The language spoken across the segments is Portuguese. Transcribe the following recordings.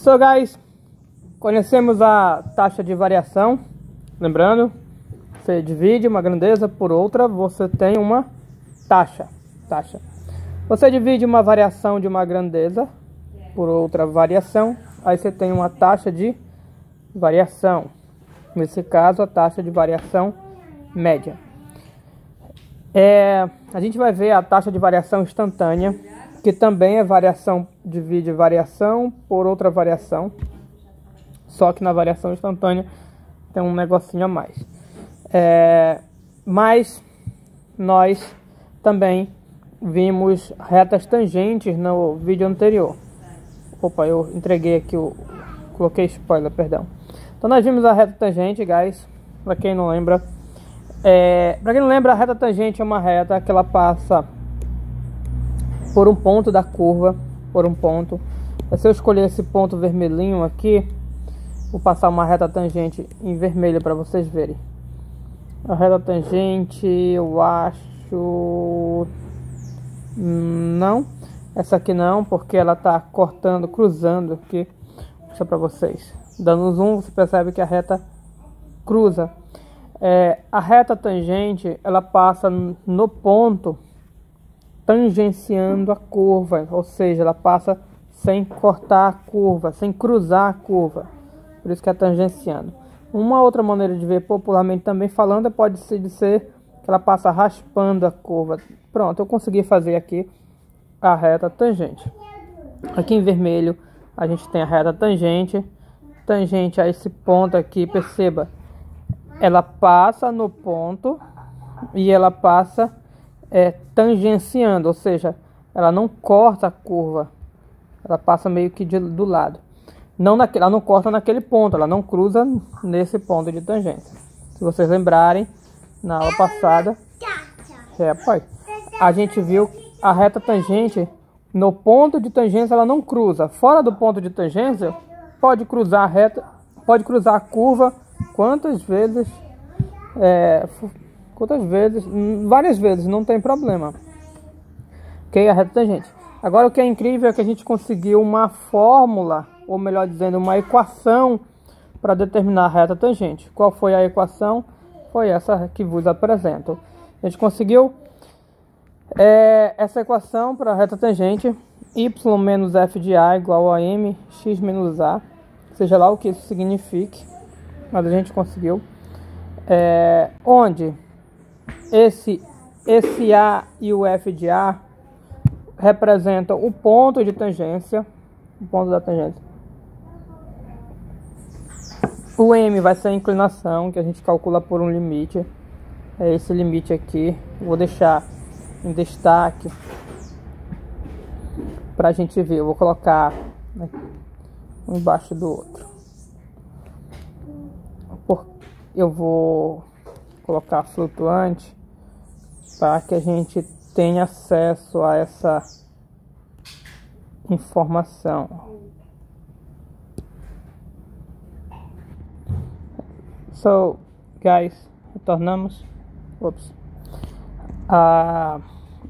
So guys, conhecemos a taxa de variação. Lembrando, você divide uma grandeza por outra, você tem uma taxa. Você divide uma variação de uma grandeza por outra variação, aí você tem uma taxa de variação. Nesse caso, a taxa de variação média. A gente vai ver a taxa de variação instantânea, que também é variação, divide variação por outra variação. Só que na variação instantânea tem um negocinho a mais. Mas nós também vimos retas tangentes no vídeo anterior. Opa, eu entreguei aqui, coloquei spoiler, perdão. Então nós vimos a reta tangente, guys. Para quem não lembra, a reta tangente é uma reta que ela passa por um ponto da curva, Se eu escolher esse ponto vermelhinho aqui, vou passar uma reta tangente em vermelho para vocês verem. A reta tangente, eu acho... Não, essa aqui não, porque ela está cortando, cruzando aqui. Vou mostrar para vocês. Dando um zoom, você percebe que a reta cruza. A reta tangente, ela passa no ponto tangenciando a curva, ou seja, ela passa sem cortar a curva, sem cruzar a curva. Por isso que é tangenciando. Uma outra maneira de ver, popularmente também falando, pode ser que ela passa raspando a curva. Pronto, eu consegui fazer aqui a reta tangente. Aqui em vermelho a gente tem a reta tangente. Tangente a esse ponto aqui, perceba, ela passa no ponto e ela passa tangenciando, ou seja, ela não corta a curva, ela passa meio que do lado. Ela não corta naquele ponto, ela não cruza nesse ponto de tangência. Se vocês lembrarem, na aula passada, a gente viu a reta tangente no ponto de tangência, ela não cruza. Fora do ponto de tangência, pode cruzar a reta, pode cruzar a curva quantas vezes, várias vezes, não tem problema. Ok, a reta tangente. Agora o que é incrível é que a gente conseguiu uma fórmula, ou melhor dizendo, uma equação para determinar a reta tangente. Qual foi a equação? Foi essa que vos apresento. A gente conseguiu essa equação para a reta tangente, y menos f de a igual a mx menos a, seja lá o que isso signifique, mas a gente conseguiu. Onde esse a e o f de a representam o ponto de tangência, o ponto da tangência. O m vai ser a inclinação, que a gente calcula por um limite. É esse limite aqui. Vou deixar em destaque para a gente ver. Eu vou colocar um embaixo do outro. Eu vou colocar flutuante para que a gente tenha acesso a essa informação. So, guys, retornamos.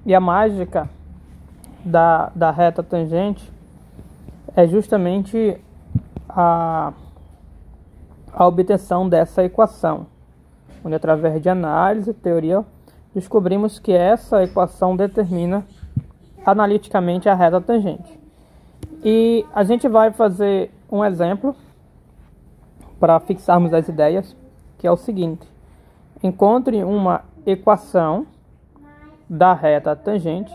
E a mágica da reta tangente é justamente a obtenção dessa equação, onde através de análise e teoria descobrimos que essa equação determina analiticamente a reta tangente. E a gente vai fazer um exemplo para fixarmos as ideias, que é o seguinte: encontre uma equação da reta tangente,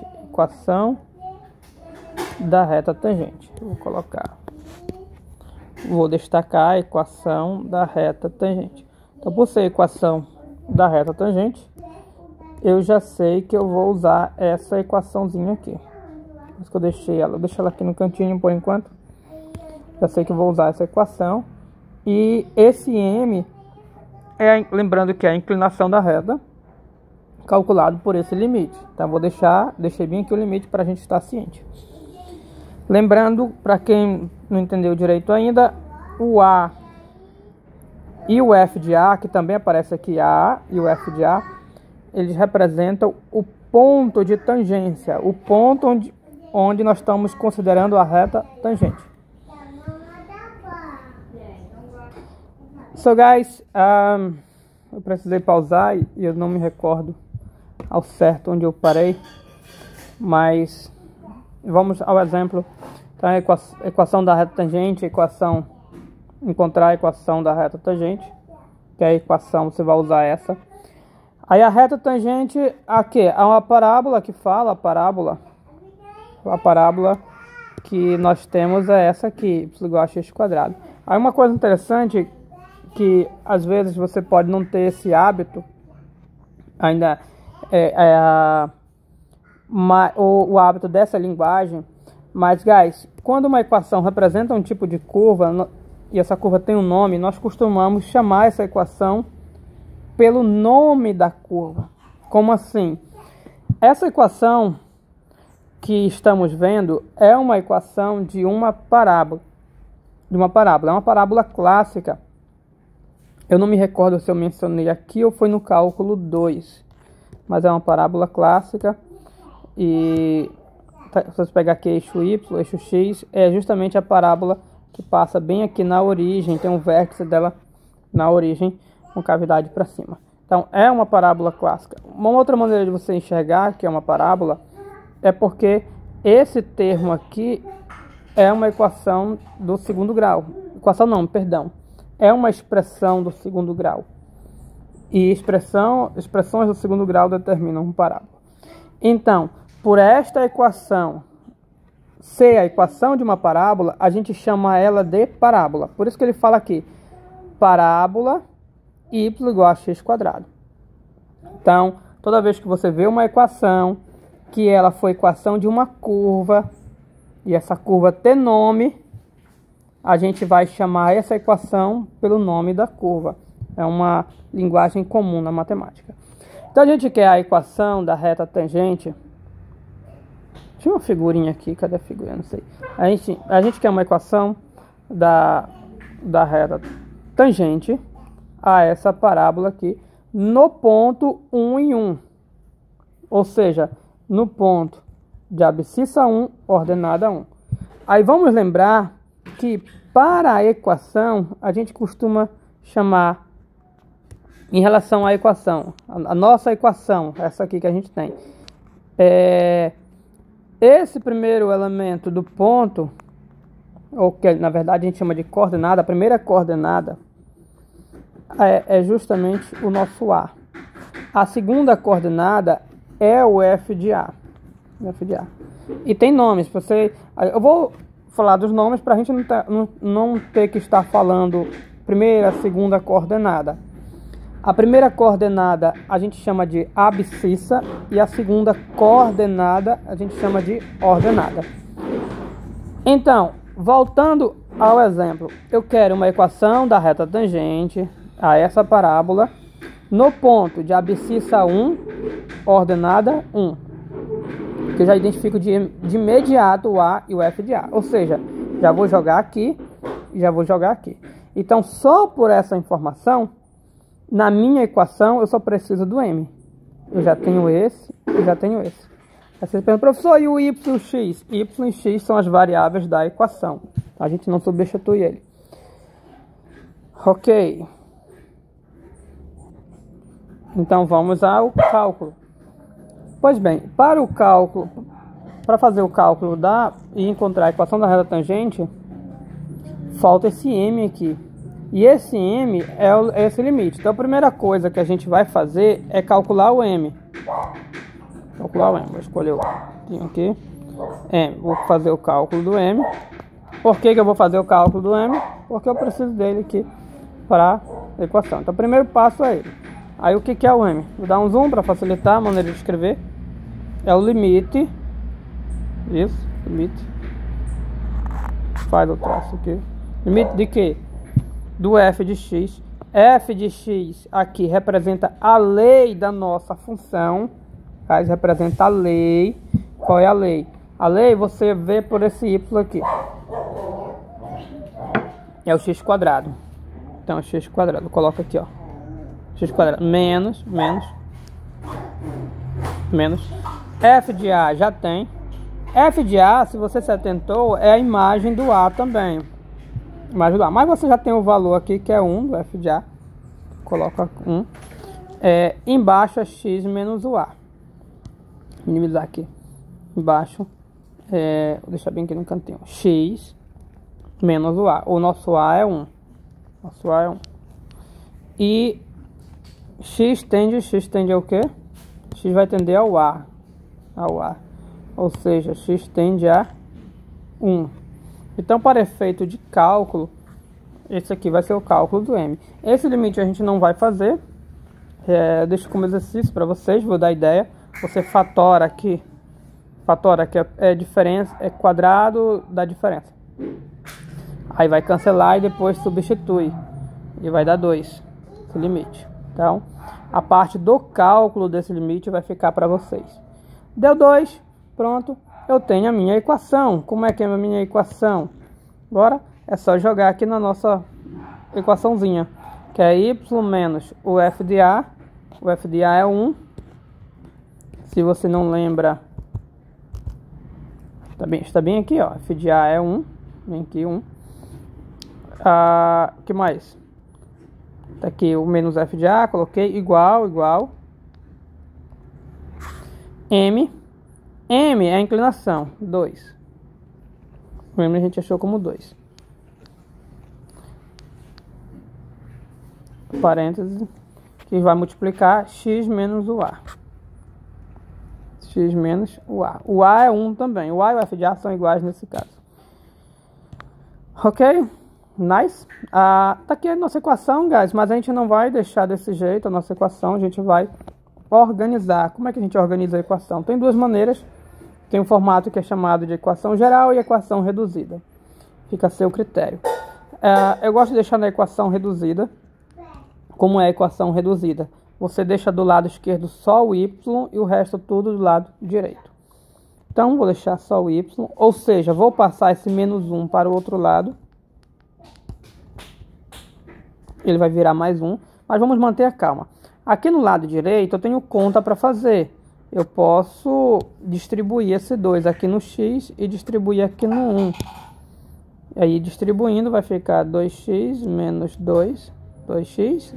vou destacar a equação da reta tangente. Então, por ser a equação da reta tangente, eu já sei que eu vou usar essa equaçãozinha aqui. Por isso que eu deixei ela aqui no cantinho por enquanto. Já sei que eu vou usar essa equação. E esse m lembrando que é a inclinação da reta, calculado por esse limite. Então deixei bem aqui o limite para a gente estar ciente. Lembrando, para quem não entendeu direito ainda, o A e o F de A, que também aparece aqui, A e o F de A, eles representam o ponto de tangência, o ponto onde nós estamos considerando a reta tangente. So guys, eu precisei pausar e eu não me recordo ao certo onde eu parei, mas vamos ao exemplo. Então, a equação da reta tangente, encontrar a equação da reta tangente, que é a equação, você vai usar essa. Aí a reta tangente, aqui, é uma parábola que fala, a parábola que nós temos é essa aqui, y igual a x quadrado. Aí uma coisa interessante, que às vezes você pode não ter esse hábito, ainda o hábito dessa linguagem, mas guys, quando uma equação representa um tipo de curva, e essa curva tem um nome, nós costumamos chamar essa equação pelo nome da curva. Como assim? Essa equação que estamos vendo é uma equação de uma parábola. É uma parábola clássica. Eu não me recordo se eu mencionei aqui ou foi no cálculo 2. Mas é uma parábola clássica. E se você pegar aqui eixo Y, eixo X, é justamente a parábola que passa bem aqui na origem. Tem um vértice dela na origem com cavidade para cima. Então é uma parábola clássica. Uma outra maneira de você enxergar que é uma parábola é porque esse termo aqui é uma equação do segundo grau. Equação não, perdão. É uma expressão do segundo grau. E expressões do segundo grau determinam uma parábola. Então, por esta equação ser a equação de uma parábola, a gente chama ela de parábola. Por isso que ele fala aqui, parábola y igual a x quadrado. Então, toda vez que você vê uma equação, que ela foi equação de uma curva, e essa curva tem nome, a gente vai chamar essa equação pelo nome da curva. É uma linguagem comum na matemática. Então a gente quer a equação da reta tangente. Tinha uma figurinha aqui, cadê a figurinha? Não sei. A gente quer uma equação da reta tangente a essa parábola aqui no ponto 1 em 1. Ou seja, no ponto de abscissa 1, ordenada 1. Aí vamos lembrar que para a equação, a gente costuma chamar, em relação à equação, a nossa equação, essa aqui que a gente tem, esse primeiro elemento do ponto, ou que na verdade a gente chama de coordenada, a primeira coordenada é justamente o nosso A. A segunda coordenada é o F de A. E tem nomes. Eu vou falar dos nomes para a gente não ter que estar falando primeira, segunda coordenada. A primeira coordenada a gente chama de abscissa e a segunda coordenada a gente chama de ordenada. Então, voltando ao exemplo, eu quero uma equação da reta tangente a essa parábola no ponto de abscissa 1, ordenada 1. Que eu já identifico de imediato o A e o F de A. Ou seja, já vou jogar aqui e já vou jogar aqui. Então, só por essa informação, na minha equação, eu só preciso do M. Eu já tenho esse e já tenho esse. Aí você pergunta, professor, e o Y e o X? Y e X são as variáveis da equação. A gente não substitui ele. Ok. Então, vamos ao cálculo. Pois bem, para fazer o cálculo e encontrar a equação da reta tangente, falta esse M aqui. E esse M é esse limite. Então a primeira coisa que a gente vai fazer é calcular o M. Vou escolher o aqui. Vou fazer o cálculo do M. Por que eu vou fazer o cálculo do M? Porque eu preciso dele aqui para a equação. Então o primeiro passo é ele. Aí o que é o M? Vou dar um zoom para facilitar a maneira de escrever. É o limite. Isso, limite. Faz o traço aqui. Limite de quê? Do f de x. F de x aqui representa a lei da nossa função. Representa a lei. Qual é a lei? A lei você vê por esse y aqui. É o x quadrado. Então é x quadrado. Coloca aqui, ó. X quadrado menos f de a já tem. F de a, se você se atentou, é a imagem do a também. vai ajudar. Mas você já tem o valor aqui que é 1 do f de A. Coloca 1. Embaixo é x menos o A. Minimizar aqui. Embaixo, vou deixar bem aqui no cantinho. X menos o A. O nosso A é 1. Nosso A é 1. E x tende ao quê? X vai tender ao A. Ou seja, x tende a 1. Então, para efeito de cálculo, esse aqui vai ser o cálculo do M. Esse limite a gente não vai fazer. Deixo como exercício para vocês, vou dar ideia. Você fatora aqui. Fatora que é diferença, é quadrado da diferença. Aí vai cancelar e depois substitui. E vai dar 2, esse limite. Então, a parte do cálculo desse limite vai ficar para vocês. Deu 2, pronto. Eu tenho a minha equação. Como é que é a minha equação? Agora é só jogar aqui na nossa equaçãozinha, que é y menos o f de A. O f de A é 1. Se você não lembra, está bem aqui, ó. F de A é 1. Vem aqui 1. Que mais? Tá aqui o menos f de A, coloquei igual. M é a inclinação, 2. O M a gente achou como 2. Parênteses, que vai multiplicar x menos o A. X menos o A. O A é 1 também. O A e o f de A são iguais nesse caso. Ok? Nice. Tá aqui a nossa equação, guys, mas a gente não vai deixar desse jeito a nossa equação. A gente vai organizar. Como é que a gente organiza a equação? Tem duas maneiras. Tem um formato que é chamado de equação geral e equação reduzida. Fica a seu critério. Eu gosto de deixar na equação reduzida. Como é a equação reduzida? Você deixa do lado esquerdo só o y e o resto tudo do lado direito. Então, vou deixar só o y, ou seja, vou passar esse menos 1 para o outro lado. Ele vai virar mais 1, mas vamos manter a calma. Aqui no lado direito eu tenho conta para fazer. Eu posso distribuir esse 2 aqui no x e distribuir aqui no 1. E aí, distribuindo, vai ficar 2x menos 2. 2x,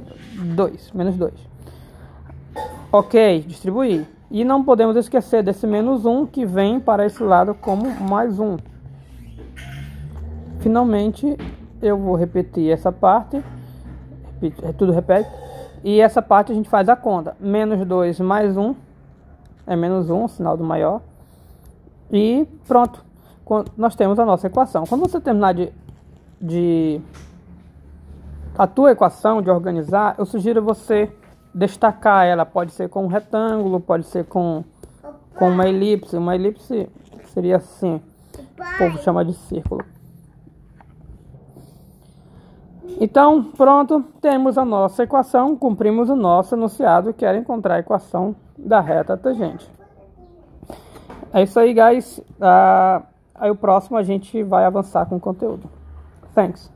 2, menos 2. Ok, distribuir. E não podemos esquecer desse menos 1 que vem para esse lado como mais 1. Finalmente, eu vou repetir essa parte. Tudo repete. E essa parte a gente faz a conta. Menos 2 mais 1. É menos 1, o sinal do maior. E pronto. Nós temos a nossa equação. Quando você terminar a tua equação, de organizar, eu sugiro você destacar ela. Pode ser com um retângulo, pode ser com uma elipse. Uma elipse seria assim. O povo chama de círculo. Então, pronto, temos a nossa equação, cumprimos o nosso enunciado, que era encontrar a equação da reta tangente. É isso aí, guys. Aí o próximo a gente vai avançar com o conteúdo. Thanks.